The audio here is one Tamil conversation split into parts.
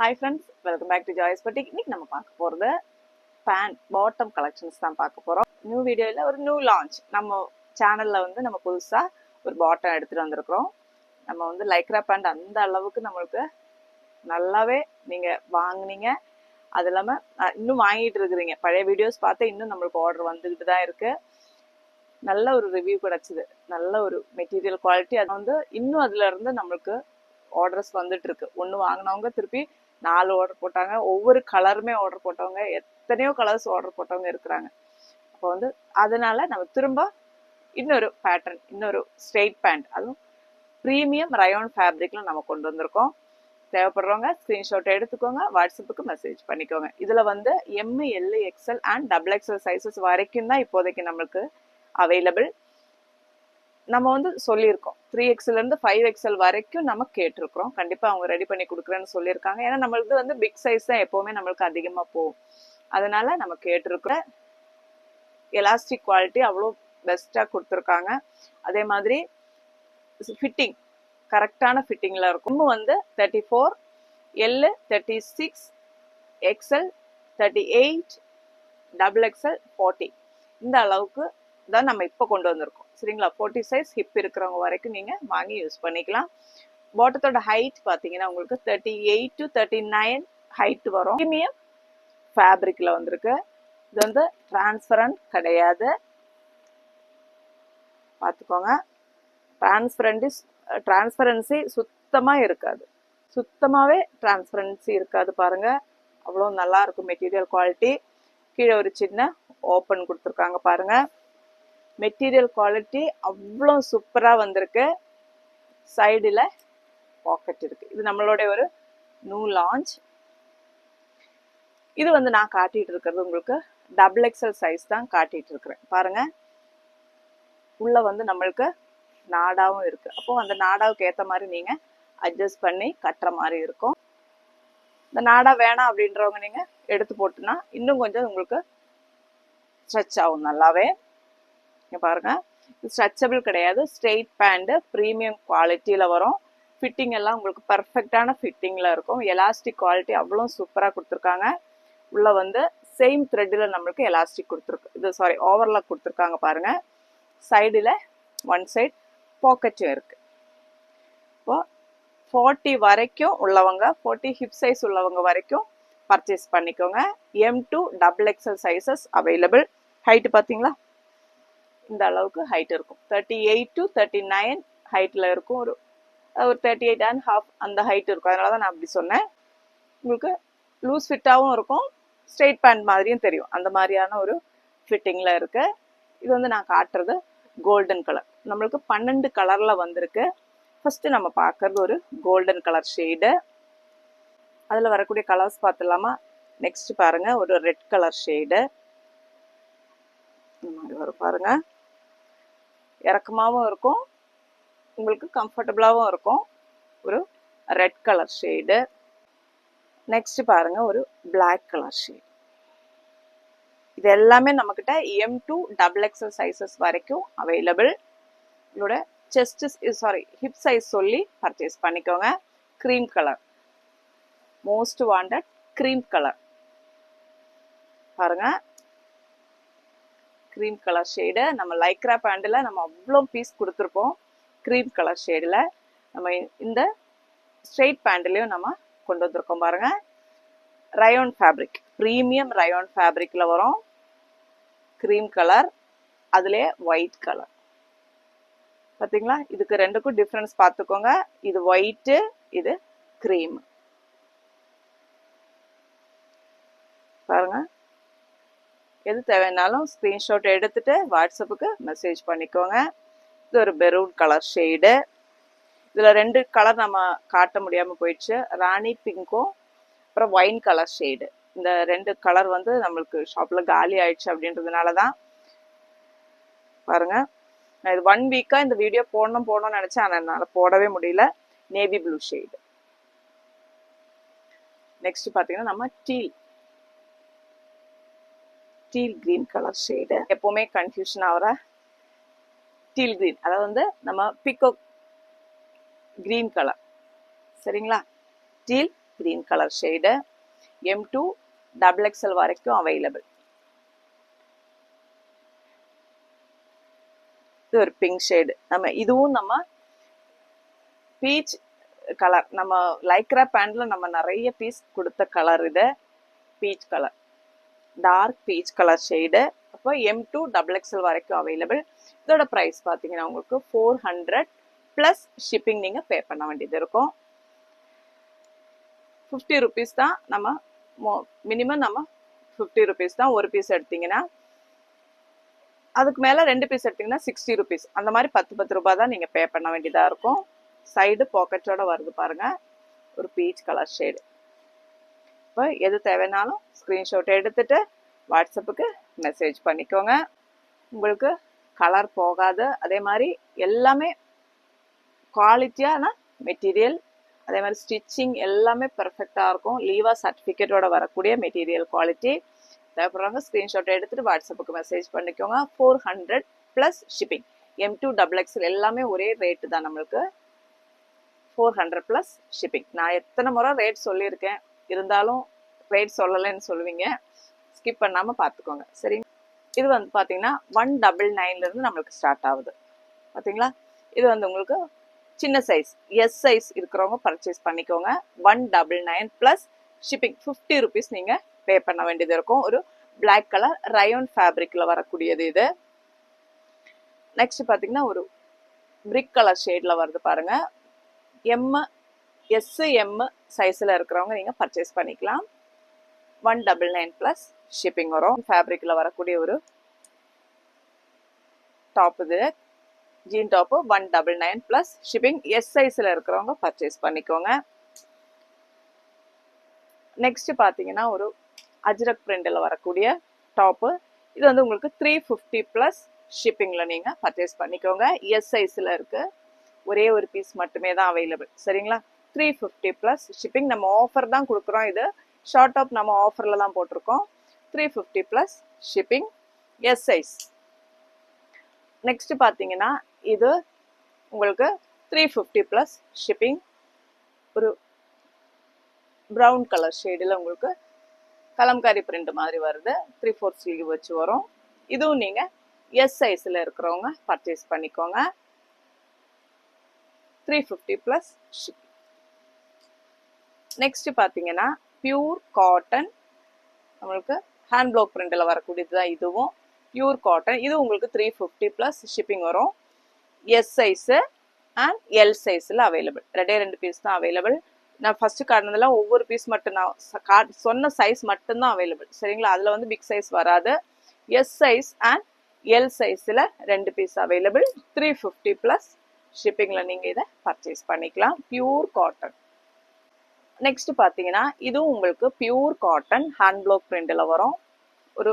Hi friends, welcome back to Joy's Boutique. இன்னைக்கு நம்ம பார்க்க போறது பேண்ட் பாட்டம் கலெக்ஷன்ஸ் தான் பார்க்க போறோம். நியூ வீடியோல ஒரு நியூ லான்ச். நம்ம சேனல்ல நம்ம புதுசா ஒரு பாட்டம் எடுத்துட்டு வந்திருக்கிறோம். நம்ம லைக்ரா பேண்ட் அந்த அளவுக்கு நம்மளுக்கு நல்லாவே நீங்க வாங்குனீங்க. அது இல்லாம இன்னும் வாங்கிட்டு இருக்கிறீங்க. பழைய வீடியோஸ் பார்த்து இன்னும் நம்மளுக்கு ஆர்டர் வந்துகிட்டு தான் இருக்கு. நல்ல ஒரு ரிவ்யூ கிடைச்சது. நல்ல ஒரு மெட்டீரியல் குவாலிட்டி. அது இன்னும் அதுல இருந்து நம்மளுக்கு ஆர்டர்ஸ் வந்துட்டு இருக்கு. ஒன்று வாங்கினவங்க திருப்பி 4 ஆர்டர் போட்டாங்க. ஒவ்வொரு கலருமே ஆர்டர் போட்டவங்க, எத்தனையோ கலர்ஸ் ஆர்டர் போட்டவங்க இருக்கிறாங்க. அப்போ அதனால நம்ம திரும்ப இன்னொரு பேட்டர்ன், இன்னொரு ஸ்ட்ரெயிட் பேண்ட், அதுவும் ப்ரீமியம் ரயான் ஃபேப்ரிக்ல நம்ம கொண்டு வந்திருக்கோம். தேவைப்படுறவங்க ஸ்கிரீன்ஷாட் எடுத்துக்கோங்க, வாட்ஸ்அப்புக்கு மெசேஜ் பண்ணிக்கோங்க. இதுல M, L, XL and double XL sizes வரைக்கும் தான் இப்போதைக்கு நம்மளுக்கு அவைலபிள். நம்ம சொல்லியிருக்கோம் 3XL இருந்து 5XL வரைக்கும் நம்ம கேட்டிருக்கிறோம். கண்டிப்பா அவங்க ரெடி பண்ணி கொடுக்குறேன்னு சொல்லியிருக்காங்க. ஏன்னா நம்மளுக்கு பிக் சைஸ் தான் எப்பவுமே நம்மளுக்கு அதிகமா போகும். அதனால நம்ம கேட்டிருக்கிற எலாஸ்டிக் குவாலிட்டி அவ்வளோ பெஸ்டா கொடுத்துருக்காங்க. அதே மாதிரி ஃபிட்டிங் கரெக்டான ஃபிட்டிங்ல இருக்கும். 34, எல் 36, எக்ஸ்எல் 38, டபுள் எக்ஸ்எல் 40 இந்த அளவுக்கு தான் நம்ம இப்போ கொண்டு வந்திருக்கோம். சரிங்களா? 40 சைஸ் ஹிப் இருக்கிறவங்க வரைக்கும் நீங்க வாங்கி யூஸ் பண்ணிக்கலாம். பாட்டத்தோட ஹைட் பாத்தீங்கன்னா உங்களுக்கு 38 to 39 ஹைட் வரும். ப்ரீமியம் ஃபேப்ரிக்ல வந்திருக்கு. இது டிரான்ஸ்பரண்ட் கிடையாது, பாத்துக்கோங்க. டிரான்ஸ்பரன்சி சுத்தமா இருக்காது, சுத்தமாவே டிரான்ஸ்பரன்சி இருக்காது. பாருங்க, அவ்வளோ நல்லா இருக்கும் மெட்டீரியல் குவாலிட்டி. கீழே ஒரு சின்ன ஓப்பன் கொடுத்துருக்காங்க பாருங்க. மெட்டீரியல் குவாலிட்டி அவ்வளோ சூப்பரா வந்திருக்கு. சைடுல பாக்கெட் இருக்கு. இது நம்மளுடைய ஒரு நியூ லான்ச். இது நான் காட்டிட்டு இருக்கிறது உங்களுக்கு டபுள் எக்ஸ்எல் சைஸ் தான் காட்டிட்டு இருக்கிறேன். பாருங்க, உள்ள நம்மளுக்கு நாடாவும் இருக்கு. அப்போ அந்த நாடாவுக்கு ஏத்த மாதிரி நீங்க அட்ஜஸ்ட் பண்ணி கட்டுற மாதிரி இருக்கும். இந்த நாடா வேணாம் அப்படின்றவங்க நீங்க எடுத்து போட்டுனா இன்னும் கொஞ்சம் உங்களுக்கு ஸ்ட்ரெச் ஆகும் நல்லாவே. பாருங்க, ஸ்ட்ரெச்சபிள் கிடையாது, ஸ்ட்ரெயிட் பேண்ட், ப்ரீமியம் குவாலிட்டியில வரும். ஃபிட்டிங் எல்லாம் உங்களுக்கு பர்ஃபெக்டான ஃபிட்டிங்ல இருக்கும். எலாஸ்டிக் குவாலிட்டி அவ்வளோ சூப்பரா கொடுத்துருக்காங்க. உள்ள சேம் த்ரெட்ல நம்மளுக்கு எலாஸ்டிக் கொடுத்துருக்கு. இது சாரி ஓவர்லாக் கொடுத்துருக்காங்க பாருங்க. சைடுல ஒன் சைட் பாக்கெட்டும் இருக்கு. இப்போ 40 வரைக்கும் உள்ளவங்க, 40 ஹிப் சைஸ் உள்ளவங்க வரைக்கும் பர்ச்சேஸ் பண்ணிக்கோங்க. M2 double XL sizes available. Height பாத்தீங்களா, இந்த அளவுக்கு ஹைட் இருக்கும். 38 to 39 ஹைட்ல இருக்கும். ஒரு 38.5 அந்த ஹைட் இருக்கும். அதனாலதான் நான் அப்படி சொன்னேன். உங்களுக்கு லூஸ் ஃபிட்டாவும் இருக்கும், ஸ்ட்ரெயிட் பேண்ட் மாதிரியும் தெரியும். அந்த மாதிரியான ஒரு ஃபிட்டிங்ல இருக்கு. இது நான் காட்டுறது கோல்டன் கலர். நம்மளுக்கு 12 கலர்ல வந்திருக்கு. ஃபர்ஸ்ட் நம்ம பார்க்கறது ஒரு கோல்டன் கலர் ஷேடு. அதுல வரக்கூடிய கலர்ஸ் பார்த்துலாமா? நெக்ஸ்ட் பாருங்க, ஒரு ரெட் கலர் ஷேடு. இந்த மாதிரி வரும் பாருங்க. இறக்கமாவும் இருக்கும், உங்களுக்கு கம்ஃபர்டபுளாவும் இருக்கும். ஒரு ரெட் கலர் ஷேடு. நெக்ஸ்ட் பாருங்க, ஒரு பிளாக் கலர் ஷேடு. இது எல்லாமே நம்ம கிட்ட M2 டபுள் எக்ஸ்எல் சைசஸ் வரைக்கும் அவைலபிள். இதோட செஸ்ட் சாரி ஹிப் சைஸ் சொல்லி பர்ச்சேஸ் பண்ணிக்கோங்க. Cream colour, most wanted cream colour. பாருங்க, கிரீம் கலர் ஷேடு. நம்ம லைக்ரா பேண்ட்ல நம்ம அவ்வளோ பீஸ் கொடுத்துருப்போம். கிரீம் கலர் ஷேடுல நம்ம இந்த ஸ்ட்ரெயிட் பேண்ட்லயும் நம்ம கொண்டு வந்திருக்கோம். பாருங்க, ரயான் ஃபேப்ரிக், ப்ரீமியம் ரயான் ஃபேப்ரிக்ல வரும். கிரீம் கலர், அதுலயே ஒயிட் கலர். பாத்தீங்களா? இதுக்கு ரெண்டுக்கும் டிஃபரன்ஸ் பார்த்துக்கோங்க. இது ஒயிட், இது கிரீம். பாருங்க, எது தேவைன்னாலும் ஸ்கிரீன்ஷாட் எடுத்துட்டு வாட்ஸ்அப்புக்கு மெசேஜ் பண்ணிக்கோங்க. இது ஒரு மெரூன் கலர் ஷேடு. இதுல 2 கலர் நம்ம காட்ட முடியாம போயிடுச்சு. ராணி பிங்க்கும் அப்புறம் ஒயின் கலர் ஷேடு. இந்த 2 கலர் நம்மளுக்கு ஷாப்ல காலி ஆயிடுச்சு அப்படின்றதுனாலதான். பாருங்க, நான் இது 1 வீக்கா இந்த வீடியோ போடணும்னு நினைச்சேன், ஆனா என்னால போடவே முடியல. Navy blue shade. நெக்ஸ்ட் பாத்தீங்கன்னா நம்ம டீல் கிரீன் கலர் ஷேடு. எப்பவுமே கன்ஃபியூஷன் ஆகிற டீல் கிரீன், அதாவது நம்ம பிகோ கிரீன் கலர். சரிங்களா? Deal green color shade. M2 double XL வரைக்கும் available. இது ஒரு பிங்க் ஷேடு. இதுவும் நம்ம பீச் கலர், நம்ம லைக்ரா பேண்ட்ல நம்ம நிறைய பீஸ் கொடுத்த கலர் இது. Peach colour, dark peach colour shade. அப்போ M2 double XL வரைக்கும் அவைலபிள். இதோட ப்ரைஸ் பார்த்தீங்கன்னா உங்களுக்கு 400 ப்ளஸ் ஷிப்பிங் நீங்கள் பே பண்ண வேண்டியது இருக்கும். 50 rupees தான் நம்ம மினிமம், நம்ம 50 rupees தான் ஒரு பீஸ் எடுத்தீங்கன்னா. அதுக்கு மேலே 2 பீஸ் எடுத்தீங்கன்னா 60 rupees. அந்த மாதிரி 10 ரூபாய் தான் நீங்கள் பே பண்ண வேண்டியதாக இருக்கும். சைடு பாக்கெட்டோட வருது பாருங்க, ஒரு பீச் கலர் ஷேடு. இப்போ எது தேவைனாலும் ஸ்க்ரீன்ஷாட் எடுத்துட்டு வாட்ஸ்அப்புக்கு மெசேஜ் பண்ணிக்கோங்க. உங்களுக்கு கலர் போகாது. அதே மாதிரி எல்லாமே குவாலிட்டியான மெட்டீரியல், அதே மாதிரி ஸ்டிச்சிங் எல்லாமே பெர்ஃபெக்டாக இருக்கும். லீவா சர்டிஃபிகேட்டோட வரக்கூடிய மெட்டீரியல் குவாலிட்டி. தேவைப்படுறவங்க ஸ்க்ரீன்ஷாட் எடுத்துட்டு வாட்ஸ்அப்புக்கு மெசேஜ் பண்ணிக்கோங்க. 400 plus shipping. M2 double XL எல்லாமே ஒரே ரேட்டு தான் நம்மளுக்கு. 400 ப்ளஸ் ஷிப்பிங். நான் எத்தனை முறை ரேட் சொல்லியிருக்கேன், இருந்தாலும் ரேட் சொல்லலைன்னு சொல்லுவீங்க. ஸ்கிப் பண்ணாமல் பார்த்துக்கோங்க, சரி. இது வந்து பார்த்தீங்கன்னா 199 நம்மளுக்கு ஸ்டார்ட் ஆகுது. பார்த்தீங்களா, இது வந்து உங்களுக்கு சின்ன சைஸ் எஸ் சைஸ் இருக்கிறவங்க பர்ச்சேஸ் பண்ணிக்கோங்க. 199 ப்ளஸ் ஷிப்பிங். 50 rupees நீங்கள் பே பண்ண வேண்டியது இருக்கும். ஒரு பிளாக் கலர் ரயோன் ஃபேப்ரிக்கில் வரக்கூடியது இது. நெக்ஸ்ட் பார்த்தீங்கன்னா ஒரு பிரிக் கலர் ஷேடில் வருது பாருங்க. எம் சைஸில் இருக்கிறவங்க நீங்கள் பர்ச்சேஸ் பண்ணிக்கலாம். 199 ப்ளஸ் ஷிப்பிங் வரும். ஃபேப்ரிக்கில் வரக்கூடிய ஒரு டாப் இது, jean top. 199 plus shipping. S சைஸில் இருக்கிறவங்க பர்ச்சேஸ் பண்ணிக்கோங்க. நெக்ஸ்ட் பார்த்தீங்கன்னா ஒரு அஜ்ரக் பிரிண்டில் வரக்கூடிய டாப்பு. இது வந்து உங்களுக்கு 350 ப்ளஸ் ஷிப்பிங்கில் நீங்கள் பர்ச்சேஸ் பண்ணிக்கோங்க. எஸ் சைஸில் இருக்குது. ஒரே ஒரு பீஸ் மட்டுமே தான் அவைலபிள், சரிங்களா. 350 ப்ளஸ் ஷிப்பிங். நம்ம ஆஃபர் தான் கொடுக்குறோம். இது ஷார்ட் டாப் நம்ம ஆஃபரில் தான் போட்டிருக்கோம். 350 plus shipping, S size. Next பார்த்தீங்கன்னா இது உங்களுக்கு 350 ப்ளஸ் ஷிப்பிங். ஒரு ப்ரௌன் கலர் ஷேடில் உங்களுக்கு கலம்காரி பிரிண்ட் மாதிரி வருது. 3/4 ஸ்லீவ் வச்சு வரும். இதுவும் நீங்கள் எஸ் சைஸில் இருக்கிறவங்க பர்ச்சேஸ் பண்ணிக்கோங்க. 350 ப்ளஸ் ஷிப்பிங். நெக்ஸ்ட் பார்த்தீங்கன்னா பியூர் காட்டன், நம்மளுக்கு ஹேண்ட் பிளாக் பிரிண்டில் வரக்கூடியது தான் இதுவும். Pure cotton. இது உங்களுக்கு 350 ப்ளஸ் ஷிப்பிங் வரும். எஸ் சைஸு அண்ட் எல் சைஸில் அவைலபிள். 2 பீஸ் தான் அவைலபிள். நான் ஃபர்ஸ்ட் காட்டினதெல்லாம் ஒவ்வொரு பீஸ் மட்டும்தான் சொன்ன சைஸ் மட்டும்தான் அவைலபிள், சரிங்களா. அதில் வந்து பிக் சைஸ் வராது. எஸ் சைஸ் அண்ட் எல் சைஸில் 2 பீஸ் அவைலபிள். 350 ப்ளஸ் ஷிப்பிங்கில் நீங்கள் இதை பர்ச்சேஸ் பண்ணிக்கலாம். Pure cotton. நெக்ஸ்ட் பார்த்தீங்கன்னா இதுவும் உங்களுக்கு பியூர் காட்டன் ஹேண்ட் பிளாக் பிரிண்டில் வரும். ஒரு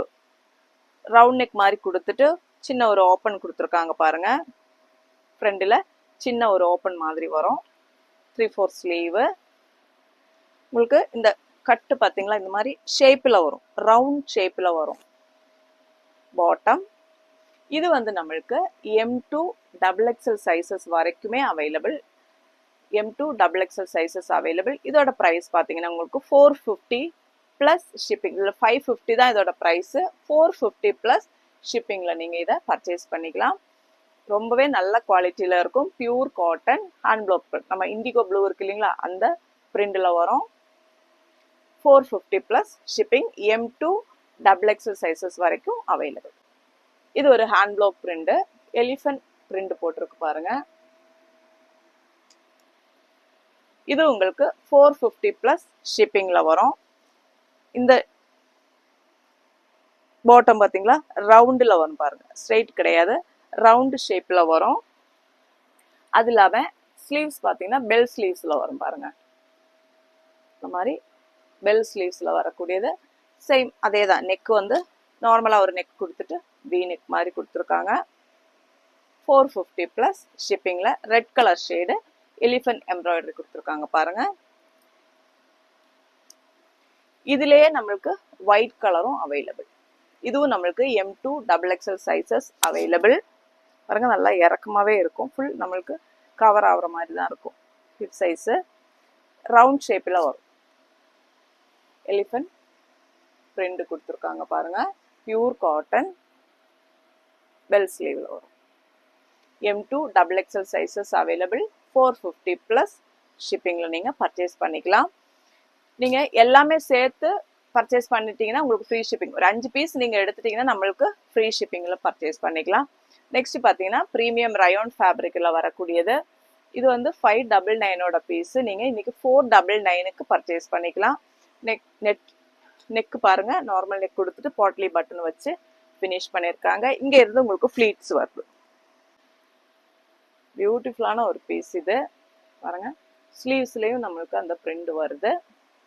ரவுண்ட் நெக் மாதிரி கொடுத்துட்டு சின்ன ஒரு ஓப்பன் கொடுத்துருக்காங்க பாருங்க. ஃப்ரண்டில் சின்ன ஒரு ஓப்பன் மாதிரி வரும். 3/4 ஸ்லீவு. உங்களுக்கு இந்த கட்டு பார்த்தீங்களா, இந்த மாதிரி ஷேப்பில் வரும், ரவுண்ட் ஷேப்பில் வரும் பாட்டம். இது வந்து நம்மளுக்கு M2 double XL சைஸஸ் வரைக்குமே available. M2 double XL sizes available. இதோட ப்ரைஸ் பார்த்தீங்கன்னா உங்களுக்கு 450 ப்ளஸ் ஷிப்பிங். இதில் 550 தான் இதோட ப்ரைஸு. 450 ப்ளஸ் ஷிப்பிங்கில் நீங்கள் இதை பர்ச்சேஸ் பண்ணிக்கலாம். ரொம்பவே நல்ல குவாலிட்டியில் இருக்கும். Pure cotton hand black print. நம்ம இண்டிகோ ப்ளூ இருக்கு இல்லைங்களா, அந்த பிரிண்டில் வரும். 450 plus shipping. M2 double XL sizes வரைக்கும் அவைலபிள். இது ஒரு hand black print, elephant print போட்டிருக்கு பாருங்க. இது உங்களுக்கு 450 ப்ளஸ் ஷிப்பிங்கில் வரும். இந்த பாட்டம் பார்த்தீங்களா, ரவுண்டில் வரும் பாருங்க, ஸ்ட்ரெயிட் கிடையாது, ரவுண்டு ஷேப்பில் வரும். அது இல்லாமல் ஸ்லீவ்ஸ் பார்த்தீங்கன்னா பெல் ஸ்லீவ்ஸில் வரும் பாருங்க. இந்த மாதிரி பெல் ஸ்லீவ்ஸில் வரக்கூடியது. சேம் அதே தான். நெக் வந்து நார்மலாக ஒரு நெக் கொடுத்துட்டு வி நெக் மாதிரி கொடுத்துருக்காங்க. 450 ப்ளஸ் ஷிப்பிங்கில். Red colour shade elephant embroidery கொடுத்துருக்காங்க பாருங்க. இதுலேயே நம்மளுக்கு ஒயிட் கலரும் அவைலபிள். இதுவும் நம்மளுக்கு M2 double XL sizes available. பாருங்க, நல்லா இறக்கமாகவே இருக்கும். ஃபுல் நம்மளுக்கு கவர் ஆகிற மாதிரி தான் இருக்கும். ஹிப் சைஸு ரவுண்ட் ஷேப்பில் வரும். எலிஃபண்ட் பிரிண்ட் கொடுத்துருக்காங்க பாருங்க. பியூர் காட்டன், பெல் ஸ்லீவ்ல வரும். M2 XXL sizes available. 450 plus ஷிப்பிங்கில் நீங்கள் பர்ச்சேஸ் பண்ணிக்கலாம். நீங்கள் எல்லாமே சேர்த்து பர்ச்சேஸ் பண்ணிட்டீங்கன்னா உங்களுக்கு ஃப்ரீ ஷிப்பிங். ஒரு 5 பீஸ் நீங்கள் எடுத்துட்டீங்கன்னா நம்மளுக்கு ஃப்ரீ ஷிப்பிங்கில் பர்ச்சேஸ் பண்ணிக்கலாம். நெக்ஸ்ட் பார்த்தீங்கன்னா ப்ரீமியம் ரயோன் ஃபேப்ரிக்கில் வரக்கூடியது. இது வந்து 599 பீஸ். நீங்கள் இன்னைக்கு 499க்கு பர்ச்சேஸ் பண்ணிக்கலாம். நெக் பாருங்க, நார்மல் நெக் கொடுத்துட்டு பாட்லி பட்டன் வச்சு ஃபினிஷ் பண்ணியிருக்காங்க. இங்கே இருந்து உங்களுக்கு ஃப்ளீட்ஸ் வருது. பியூட்டிஃபுல்லான ஒரு பீஸ் இது பாருங்க. ஸ்லீவ்ஸ்லேயும் நம்மளுக்கு அந்த பிரிண்ட் வருது.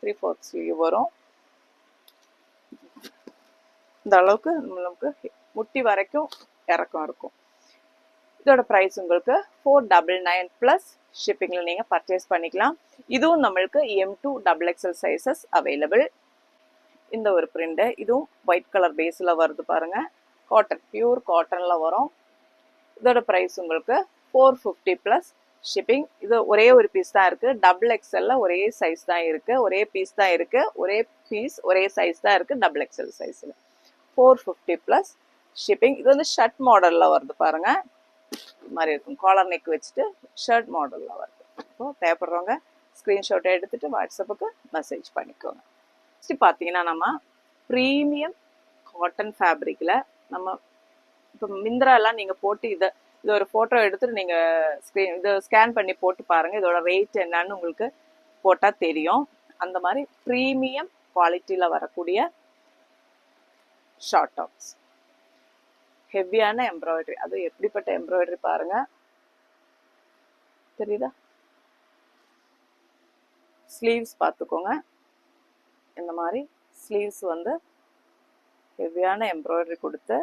3/4 ஸ்லீவ் வரும். இந்த அளவுக்கு நம்மளுக்கு முட்டி வரைக்கும் இறக்கம் இருக்கும். இதோட ப்ரைஸ் உங்களுக்கு 499 ப்ளஸ் ஷிப்பிங்கில் நீங்கள் பர்ச்சேஸ் பண்ணிக்கலாம். இதுவும் நம்மளுக்கு M2 XXL சைஸஸ் அவைலபிள். இந்த ஒரு பிரிண்ட், இதுவும் ஒயிட் கலர் பேஸில் வருது பாருங்க. காட்டன், பியூர் காட்டனில் வரும். இதோட ப்ரைஸ் உங்களுக்கு 450 ப்ளஸ் ஷிப்பிங். இது ஒரே ஒரு பீஸ் தான் இருக்குது. XXL ஒரே சைஸ் தான் இருக்குது, ஒரே பீஸ் தான் இருக்குது, ஒரே பீஸ் ஒரே சைஸ் தான் இருக்குது XXL சைஸில். 450 ப்ளஸ் ஷிப்பிங். இது வந்து ஷர்ட் மாடலில் வருது பாருங்க. இது மாதிரி இருக்கும். காலர் நெக் வச்சுட்டு ஷர்ட் மாடலில் வருது. இப்போ தேவைப்படுறவங்க ஸ்க்ரீன்ஷாட் எடுத்துட்டு வாட்ஸ்அப்புக்கு மெசேஜ் பண்ணிக்கோங்க. நெக்ஸ்ட் பார்த்தீங்கன்னா நம்ம ப்ரீமியம் காட்டன் ஃபேப்ரிக்கில் நம்ம இப்போ மிந்த்ராலாம் நீங்கள் போட்டு இது ஒரு ஃபோட்டோ எடுத்துட்டு நீங்கள் இதை ஸ்கேன் பண்ணி போட்டு பாருங்கள். இதோட ரேட் என்னன்னு உங்களுக்கு போட்டால் தெரியும். அந்த மாதிரி ப்ரீமியம் குவாலிட்டியில் வரக்கூடிய ஷார்ட் டாப்ஸ், ஹெவியான எம்ப்ராய்டரி. அது எப்படிப்பட்ட எம்ப்ராய்டரி பாருங்க, தெரியுதா? ஸ்லீவ்ஸ் பார்த்துக்கோங்க. இந்த மாதிரி ஸ்லீவ்ஸ் வந்து ஹெவியான எம்ப்ராய்டரி கொடுத்து,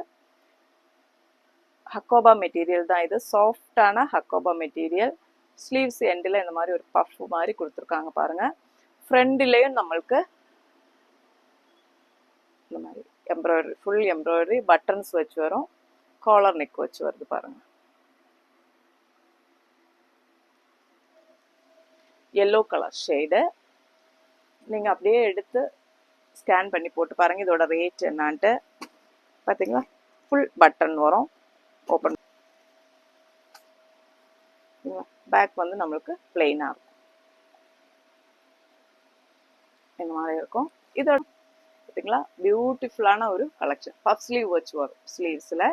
ஹக்கோபா மெட்டீரியல் தான் இது. சாஃப்டான ஹக்கோபா மெட்டீரியல். ஸ்லீவ்ஸ் எண்டில் இந்த மாதிரி ஒரு பஃப் மாதிரி கொடுத்துருக்காங்க பாருங்க. ஃப்ரண்ட்லேயும் நம்மளுக்கு இந்த மாதிரி எம்ப்ராய்டரி, ஃபுல் எம்ப்ராய்டரி, பட்டன்ஸ் வச்சு வரும். காலர் நெக் வச்சு வருது பாருங்க. Yellow colour shade. நீங்கள் அப்படியே எடுத்து ஸ்கேன் பண்ணி போட்டு பாருங்க இதோட ரேட் என்னான்ட்டு. பார்த்தீங்களா? ஃபுல் பட்டன் வரும். ஓப்பன் பேக் வந்து நம்மளுக்கு பிளெயினாக இருக்கும். இந்த மாதிரி இருக்கும். இதோட பார்த்தீங்களா பியூட்டிஃபுல்லான ஒரு கலெக்ஷன். பஃப் ஸ்லீவ் வச்சு வரும். ஸ்லீவ்ஸில்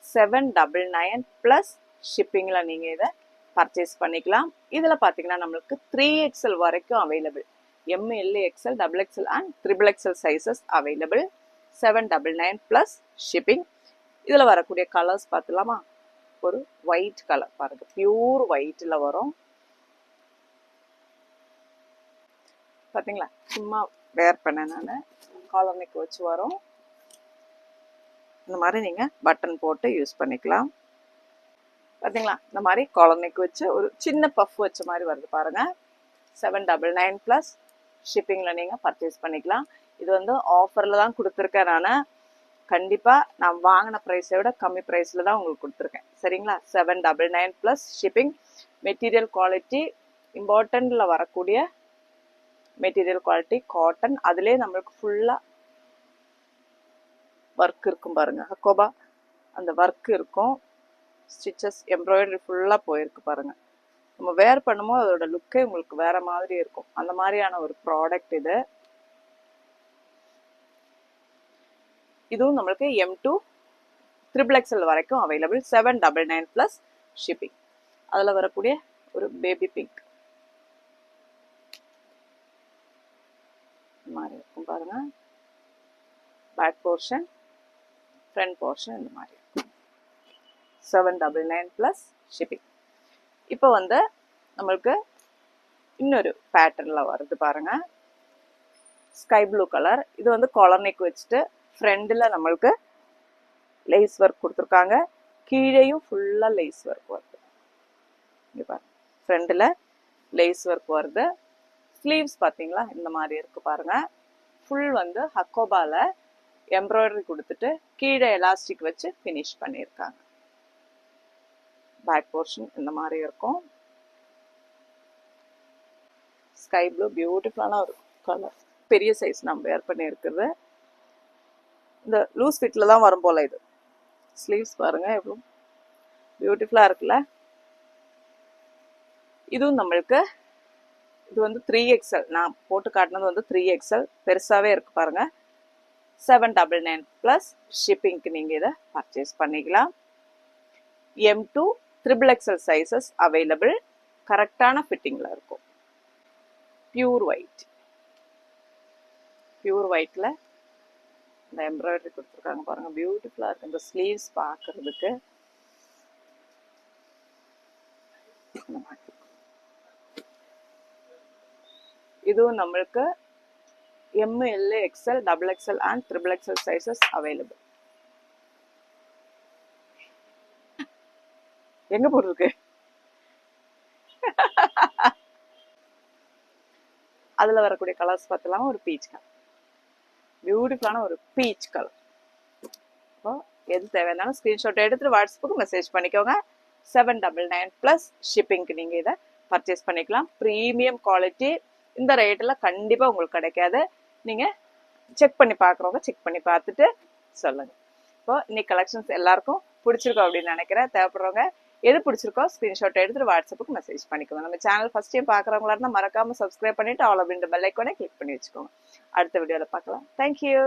799 ப்ளஸ் ஷிப்பிங்கில் நீங்கள் இதை பர்ச்சேஸ் பண்ணிக்கலாம். இதில் பார்த்தீங்கன்னா நம்மளுக்கு 3XL வரைக்கும் available. ML, XL, XXL and XXL sizes available. 799 plus shipping. இதில் வரக்கூடிய கலர்ஸ் பார்த்துலாமா? ஒரு ஒயிட் கலர் பாருங்க, பியூர் ஒயிட்டில் வரும். பார்த்தீங்களா? சும்மா வேர் பண்ண நான் காலர் நெக் வச்சு வரும். இந்த மாதிரி நீங்கள் பட்டன் போட்டு யூஸ் பண்ணிக்கலாம். பார்த்தீங்களா? இந்த மாதிரி காலர் நெக் வச்சு ஒரு சின்ன பஃப் வச்ச மாதிரி வருது பாருங்க. 799 ப்ளஸ் ஷிப்பிங்கில் நீங்கள் பர்ச்சேஸ் பண்ணிக்கலாம். இது வந்து ஆஃபரில் தான் கொடுத்துருக்கேன். கண்டிப்பாக நான் வாங்கின ப்ரைஸை விட கம்மி ப்ரைஸில் தான் உங்களுக்கு கொடுத்துருக்கேன். சரிங்களா? 799 ப்ளஸ் ஷிப்பிங். மெட்டீரியல் குவாலிட்டி இம்பார்ட்டண்ட்டில் வரக்கூடிய மெட்டீரியல் குவாலிட்டி காட்டன். அதுலேயே நம்மளுக்கு ஃபுல்லாக ஒர்க் இருக்கும் பாருங்க. ஹக்கோபா அந்த ஒர்க் இருக்கும். ஸ்டிச்சஸ் எம்ப்ராய்டரி ஃபுல்லாக போயிருக்கு பாருங்க. நம்ம வேர் பண்ணும்போது அதோட லுக்கே உங்களுக்கு வேற மாதிரி இருக்கும். அந்த மாதிரியான ஒரு ப்ராடக்ட் இது. இதுவும் நம்மளுக்கு M2 XXL வரைக்கும் அவைலபிள். 799 plus shipping. அதில் வரக்கூடிய ஒரு பேபி பிங்க் மாதிரி இருக்கும் பாருங்க. பேக் போர்ஷன், ஃப்ரண்ட் போர்ஷன் இந்த மாதிரி இருக்கும். 799 ப்ளஸ் ஷிப்பிங். இப்போ வந்து நம்மளுக்கு இன்னொரு பேட்டர்னில் வருது பாருங்க. Sky blue colour. இது வந்து காலர் நெக் வச்சுட்டு ஃப்ரண்டில் நம்மளுக்கு லேஸ் ஒர்க் கொடுத்துருக்காங்க. கீழேயும் ஃபுல்லாக லேஸ் ஒர்க் வருது. இங்கே பாருங்க, ஃப்ரண்டில் லேஸ் ஒர்க் வருது. ஸ்லீவ்ஸ் பார்த்தீங்களா? இந்த மாதிரி இருக்கு பாருங்க. ஃபுல் வந்து ஹக்கோபால எம்ப்ராய்டரி கொடுத்துட்டு கீழே எலாஸ்டிக் வச்சு ஃபினிஷ் பண்ணியிருக்காங்க. பேக் போர்ஷன் இந்த மாதிரி இருக்கும். ஸ்கை ப்ளூ பியூட்டிஃபுல்லான ஒரு கலர். பெரிய சைஸ் நம்ம வேர் பண்ணியிருக்குது. இந்த லூஸ் ஃபிட்டில் தான் வரும் போல். இது ஸ்லீவ்ஸ் பாருங்கள் எவ்வளோ பியூட்டிஃபுல்லாக இருக்குல்ல. இதுவும் நம்மளுக்கு இது வந்து 3XL. நான் போட்டு காட்டினது வந்து 3XL. பெருசாகவே இருக்குது பாருங்கள். 799 ப்ளஸ் ஷிப்பிங்க்கு நீங்கள் இதை பர்ச்சேஸ் பண்ணிக்கலாம். M2 XXL sizes available. கரெக்டான ஃபிட்டிங்கில் இருக்கும். Pure white. பியூர் ஒயிட்டில் இந்த எம்ப்ராய்டரி கொடுத்துருக்காங்க பாருங்கள், பியூட்டிஃபுல்லாக இருக்குது. இந்த ஸ்லீவ்ஸ் பார்க்குறதுக்கு இதுவும் நம்மளுக்கு ML, XL, XXL and XXL sizes available. எங்க போட்டிருக்கு? அதில் வரக்கூடிய கலர்ஸ் பார்த்தலாம். ஒரு பீச் கலர், பியூட்டிஃபுல்லான ஒரு பீச் கலர். இப்போ எது தேவையானாலும் ஸ்க்ரீன்ஷாட் எடுத்துட்டு வாட்ஸ்அப்புக்கு மெசேஜ் பண்ணிக்கோங்க. 799 ப்ளஸ் ஷிப்பிங்க்கு நீங்கள் இதை பர்ச்சேஸ் பண்ணிக்கலாம். Premium quality. இந்த ரேட்டில் கண்டிப்பாக உங்களுக்கு கிடைக்காது. நீங்கள் செக் பண்ணி பார்க்குறவங்க செக் பண்ணி பார்த்துட்டு சொல்லுங்கள். இப்போ இன்னைக்கு கலெக்ஷன்ஸ் எல்லாருக்கும் பிடிச்சிருக்கோம் அப்படின்னு நினைக்கிறேன். தேவைப்படுறவங்க எது பிடிச்சிருக்கோ ஸ்க்ரீன்ஷாட் எடுத்துட்டு வாட்ஸ்அப்புக்கு மெசேஜ் பண்ணிக்கோங்க. நம்ம சேனல் ஃபர்ஸ்ட் டைம் பார்க்குறவங்களா இருந்தால் மறக்காமல் சப்ஸ்கிரைப் பண்ணிட்டு ஆல் அப்படின்ற பெல் ஐக்கானே கிளிக் பண்ணி வச்சுக்கோங்க. அடுத்த வீடியோவில் பார்க்கலாம். தேங்க்யூ.